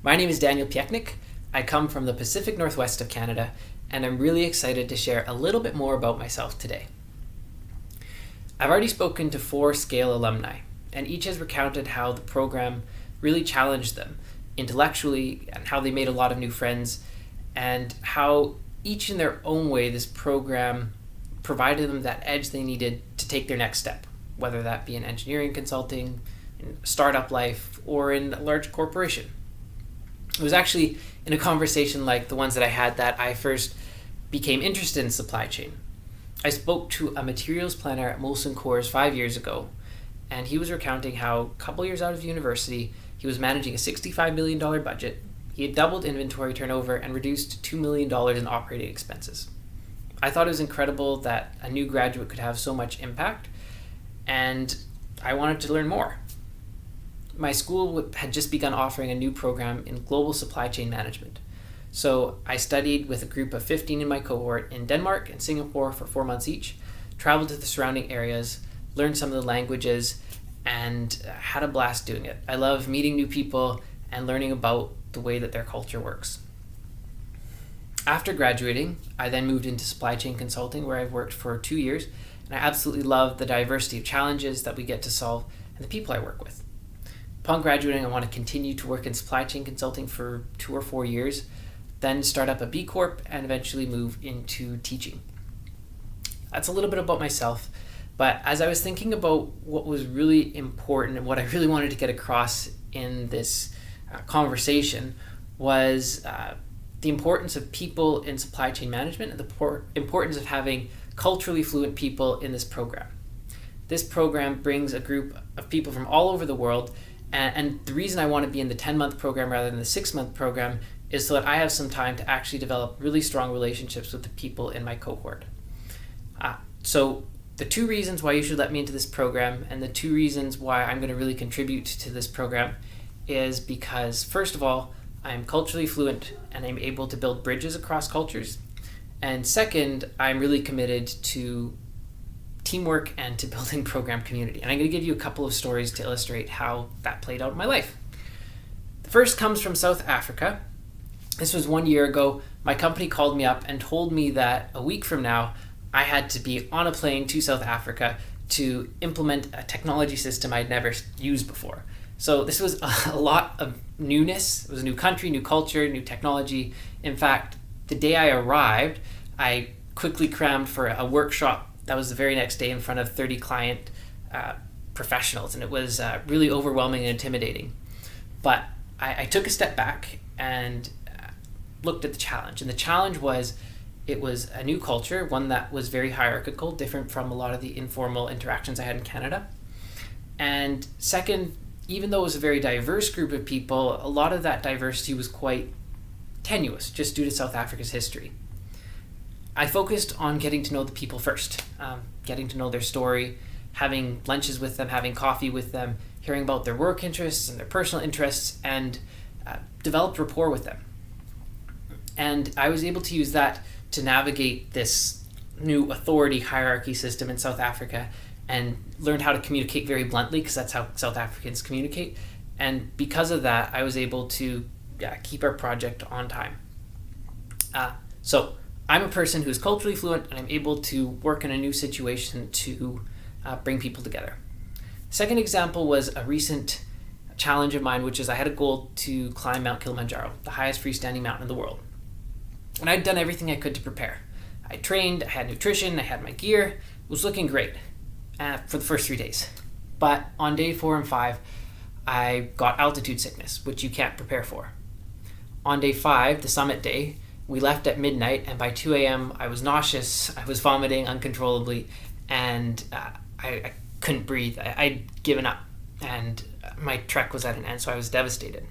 My name is Daniel Piechnik. I come from the Pacific Northwest of Canada, and I'm really excited to share a little bit more about myself today. I've already spoken to 4 Scale alumni, and each has recounted how the program really challenged them intellectually and how they made a lot of new friends, and how each in their own way this program provided them that edge they needed to take their next step, whether that be in engineering consulting, in startup life, or in a large corporation. It was actually in a conversation like the ones that I had that I first became interested in supply chain. I spoke to a materials planner at Molson Coors 5 years ago, and he was recounting how a couple years out of university, he was managing a $65 million budget. He had doubled inventory turnover and reduced $2 million in operating expenses. I thought it was incredible that a new graduate could have so much impact, and I wanted to learn more. My school had just begun offering a new program in global supply chain management. So I studied with a group of 15 in my cohort in Denmark and Singapore for 4 months each, traveled to the surrounding areas, learned some of the languages, and had a blast doing it. I love meeting new people and learning about the way that their culture works. After graduating, I then moved into supply chain consulting, where I've worked for 2 years, and I absolutely love the diversity of challenges that we get to solve and the people I work with. Upon graduating, I want to continue to work in supply chain consulting for 2 or 4 years, then start up a B Corp and eventually move into teaching. That's a little bit about myself, but as I was thinking about what was really important and what I really wanted to get across in this conversation was the importance of people in supply chain management and the importance of having culturally fluent people in this program. This program brings a group of people from all over the world, and the reason I want to be in the 10-month program rather than the 6-month program is so that I have some time to actually develop really strong relationships with the people in my cohort. So the 2 reasons why you should let me into this program and the 2 reasons why I'm going to really contribute to this program is because, first of all, I'm culturally fluent and I'm able to build bridges across cultures. And second, I'm really committed to teamwork and to building program community. And I'm going to give you a couple of stories to illustrate how that played out in my life. The first comes from South Africa. This was 1 year ago. My company called me up and told me that a week from now, I had to be on a plane to South Africa to implement a technology system I'd never used before. So this was a lot of newness. It was a new country, new culture, new technology. In fact, the day I arrived, I quickly crammed for a workshop that was the very next day in front of 30 client professionals, and it was really overwhelming and intimidating. But I took a step back and looked at the challenge. And the challenge was, it was a new culture, one that was very hierarchical, different from a lot of the informal interactions I had in Canada. And second, even though it was a very diverse group of people, a lot of that diversity was quite tenuous just due to South Africa's history. I focused on getting to know the people first, getting to know their story, having lunches with them, having coffee with them, hearing about their work interests and their personal interests, and developed rapport with them. And I was able to use that to navigate this new authority hierarchy system in South Africa and learned how to communicate very bluntly, because that's how South Africans communicate. And because of that, I was able to keep our project on time. So I'm a person who's culturally fluent, and I'm able to work in a new situation to bring people together. Second example was a recent challenge of mine, which is I had a goal to climb Mount Kilimanjaro, the highest freestanding mountain in the world. And I'd done everything I could to prepare. I trained, I had nutrition, I had my gear. It was looking great for the first 3 days. But on day 4 and 5, I got altitude sickness, which you can't prepare for. On day 5, the summit day, we left at midnight, and by 2 a.m. I was nauseous, I was vomiting uncontrollably, and I couldn't breathe. I'd given up, and my trek was at an end, so I was devastated.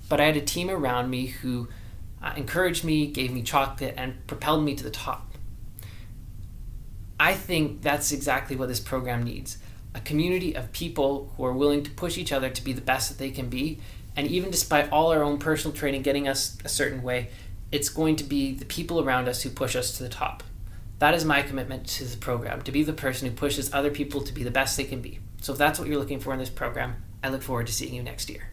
But I had a team around me who encouraged me, gave me chocolate, and propelled me to the top. I think that's exactly what this program needs. A community of people who are willing to push each other to be the best that they can be, and even despite all our own personal training getting us a certain way, it's going to be the people around us who push us to the top. That is my commitment to the program, to be the person who pushes other people to be the best they can be. So if that's what you're looking for in this program, I look forward to seeing you next year.